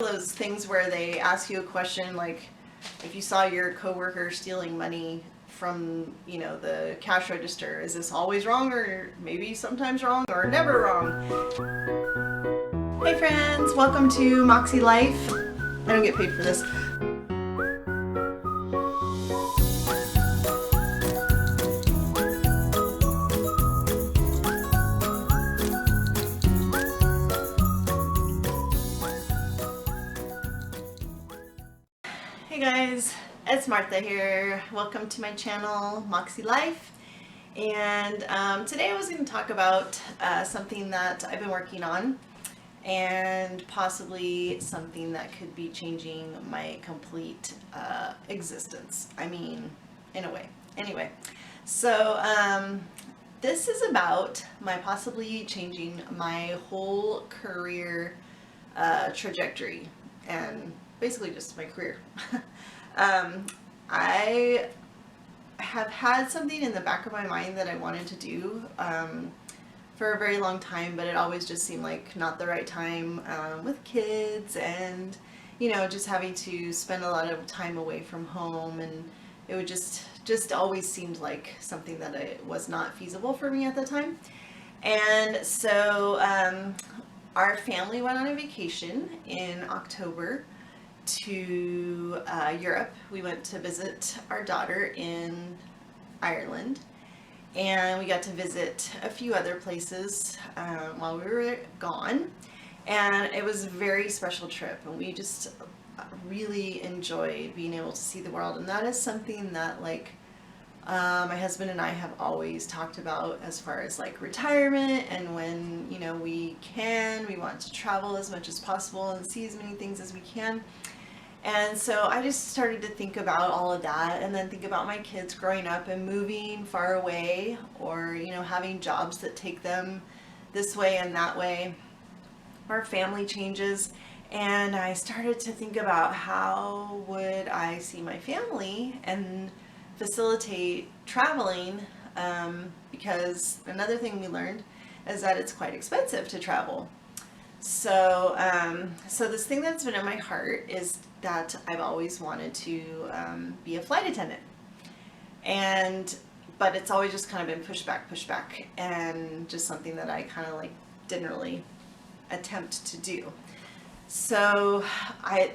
Those things where they ask you a question like, if you saw your coworker stealing money from, the cash register, is this always wrong, or maybe sometimes wrong, or never wrong? Hey friends, welcome to Moxie Life. I don't get paid for this. Hey guys, it's Martha here. Welcome to my channel, Moxie Life. And today I was going to talk about something that I've been working on, and possibly something that could be changing my complete existence. I mean, in a way. Anyway, so this is about my possibly changing my whole career trajectory, and basically just my career. I have had something in the back of my mind that I wanted to do for a very long time, but it always just seemed like not the right time with kids, and just having to spend a lot of time away from home, and it would just always seemed like something that it was not feasible for me at the time. And so our family went on a vacation in October to Europe. We went to visit our daughter in Ireland, and we got to visit a few other places while we were gone, and it was a very special trip, and we just really enjoyed being able to see the world. And that is something that my husband and I have always talked about as far as retirement, and when we want to travel as much as possible and see as many things as we can. And so I just started to think about all of that, and then think about my kids growing up and moving far away, or having jobs that take them this way and that way, or family changes. And I started to think about how would I see my family and facilitate traveling, because another thing we learned is that it's quite expensive to travel. So this thing that's been in my heart is that I've always wanted to be a flight attendant, but it's always just kind of been pushed back, and just something that I kind of didn't really attempt to do. So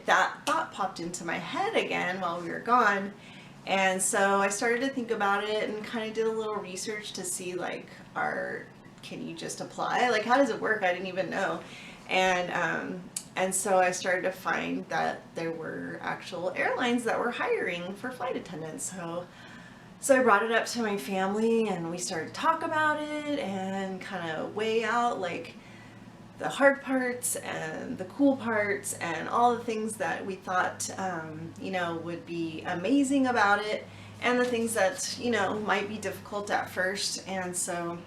that thought popped into my head again while we were gone, and so I started to think about it and kind of did a little research to see can you just apply? How does it work? I didn't even know. And so I started to find that there were actual airlines that were hiring for flight attendants. So I brought it up to my family, and we started to talk about it and kind of weigh out the hard parts and the cool parts and all the things that we thought would be amazing about it, and the things that might be difficult at first. And so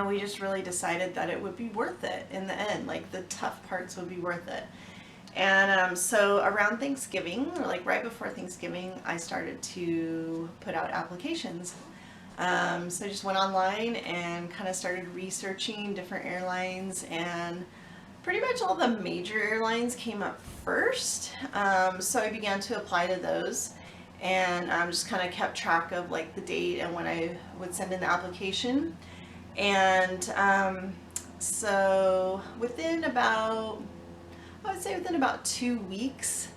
we just really decided that it would be worth it in the end. The tough parts would be worth it. And so around Thanksgiving, or right before Thanksgiving, I started to put out applications. So I just went online and kind of started researching different airlines, and pretty much all the major airlines came up first. So I began to apply to those, and just kind of kept track of the date and when I would send in the application. And so within about 2 weeks,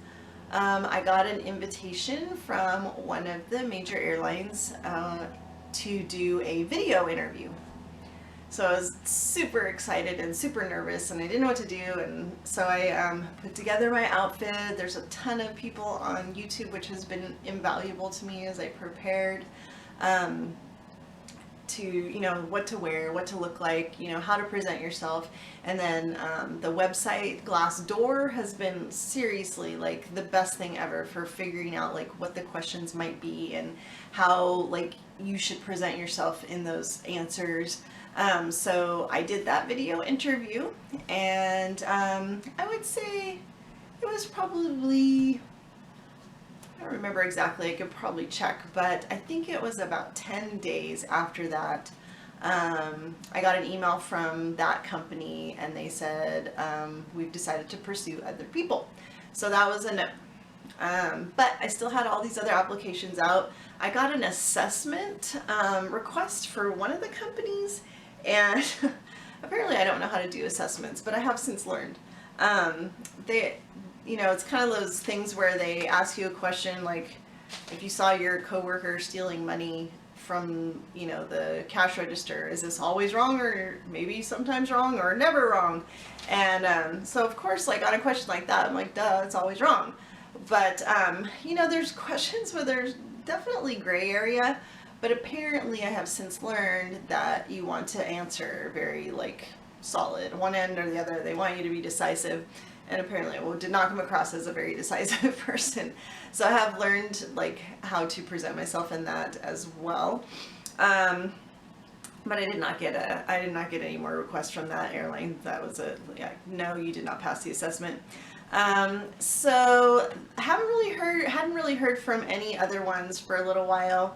I got an invitation from one of the major airlines to do a video interview. So I was super excited and super nervous, and I didn't know what to do. And so I put together my outfit. There's a ton of people on YouTube, which has been invaluable to me as I prepared to what to wear, what to look like, how to present yourself. And then the website Glassdoor has been seriously the best thing ever for figuring out what the questions might be, and how you should present yourself in those answers. So I did that video interview, and I would say it was probably, I don't remember exactly, I could probably check, but I think it was about 10 days after that I got an email from that company and they said, we've decided to pursue other people. So that was a no. But I still had all these other applications out. I got an assessment request for one of the companies, and apparently I don't know how to do assessments, but I have since learned. They, it's kind of those things where they ask you a question like, if you saw your coworker stealing money from, the cash register, is this always wrong, or maybe sometimes wrong, or never wrong? And so of course, like on a question like that, I'm like, duh, it's always wrong. But there's questions where there's definitely gray area, but apparently I have since learned that you want to answer very like solid, one end or the other. They want you to be decisive, and apparently I did not come across as a very decisive person. So I have learned like how to present myself in that as well. But I did not get any more requests from that airline. That was no, you did not pass the assessment. So hadn't really heard from any other ones for a little while,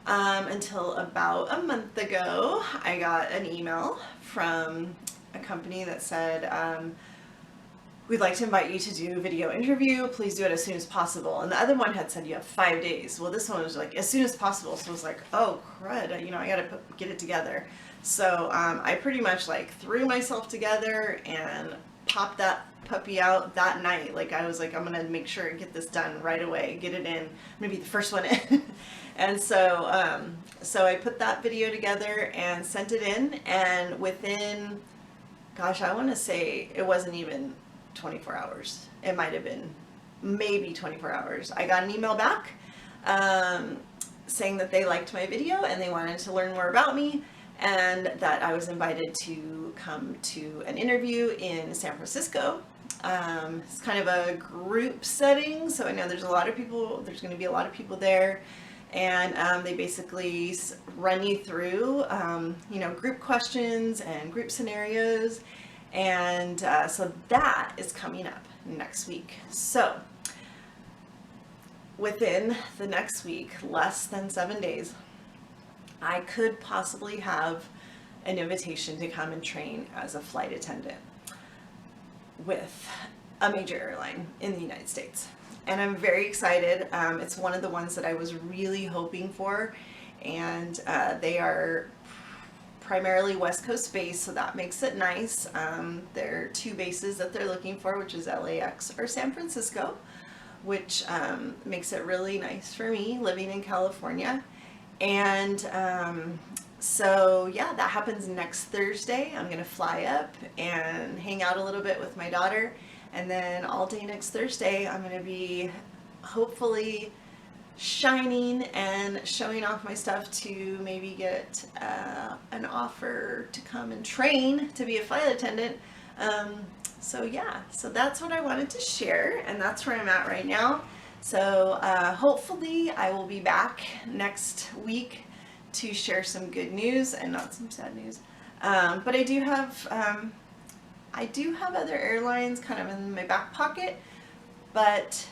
until about a month ago. I got an email from a company that said, we'd like to invite you to do a video interview. Please do it as soon as possible. And the other one had said you have 5 days. Well, this one was like as soon as possible. So I was like, oh crud, I gotta get it together. So I pretty much like threw myself together and popped that puppy out that night. Like I was like, I'm gonna make sure and get this done right away, get it in, maybe the first one in. And so I put that video together and sent it in, and within, gosh, I want to say it wasn't even 24 hours. It might have been maybe 24 hours. I got an email back saying that they liked my video and they wanted to learn more about me, and that I was invited to come to an interview in San Francisco. It's kind of a group setting, so I know there's going to be a lot of people there, and they basically run you through, group questions and group scenarios, and so that is coming up next week. So within the next week, less than 7 days, I could possibly have an invitation to come and train as a flight attendant with a major airline in the United States. And I'm very excited. It's one of the ones that I was really hoping for, and they are primarily West Coast based, so that makes it nice. There are 2 bases that they're looking for, which is LAX or San Francisco, which makes it really nice for me living in California. And so yeah, that happens next Thursday. I'm gonna fly up and hang out a little bit with my daughter, and then all day next Thursday I'm gonna be hopefully shining and showing off my stuff to maybe get an offer to come and train to be a flight attendant. So yeah, so that's what I wanted to share, and that's where I'm at right now. So hopefully I will be back next week to share some good news and not some sad news. But I do have other airlines kind of in my back pocket, but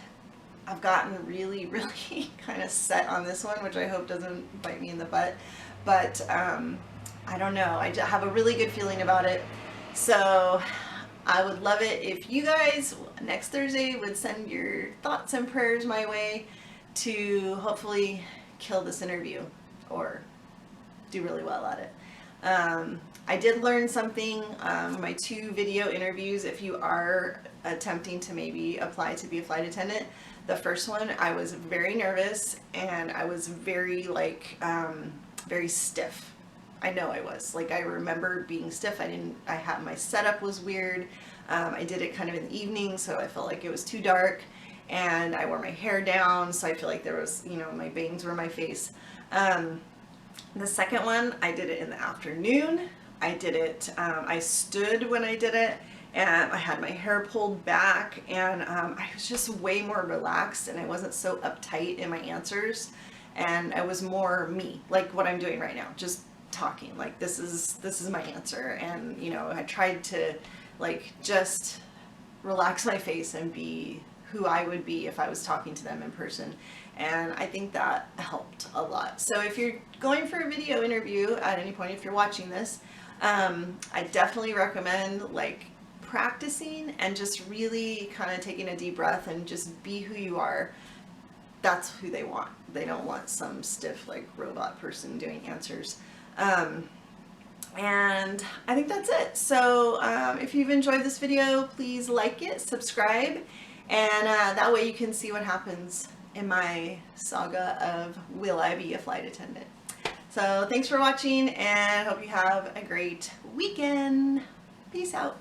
I've gotten really, really kind of set on this one, which I hope doesn't bite me in the butt. But I don't know. I have a really good feeling about it. So I would love it if you guys next Thursday would send your thoughts and prayers my way to hopefully kill this interview or do really well at it. I did learn something, my 2 video interviews, if you are attempting to maybe apply to be a flight attendant. The first one, I was very nervous and I was very very stiff. I know I was. Like, I remember being stiff. My setup was weird. I did it kind of in the evening, so I felt like it was too dark, and I wore my hair down, so I feel like there was, my bangs were my face. The second one, I did it in the afternoon. I did it, I stood when I did it, and I had my hair pulled back, and I was just way more relaxed, and I wasn't so uptight in my answers, and I was more me, like what I'm doing right now, just talking like this is my answer. And I tried to like just relax my face and be who I would be if I was talking to them in person. And I think that helped a lot. So if you're going for a video interview at any point, if you're watching this, I definitely recommend like practicing and just really kind of taking a deep breath and just be who you are. That's who they want. They don't want some stiff like robot person doing answers. And I think that's it. So if you've enjoyed this video, please like it, subscribe, and that way you can see what happens in my saga of will I be a flight attendant. So thanks for watching, and hope you have a great weekend. Peace out.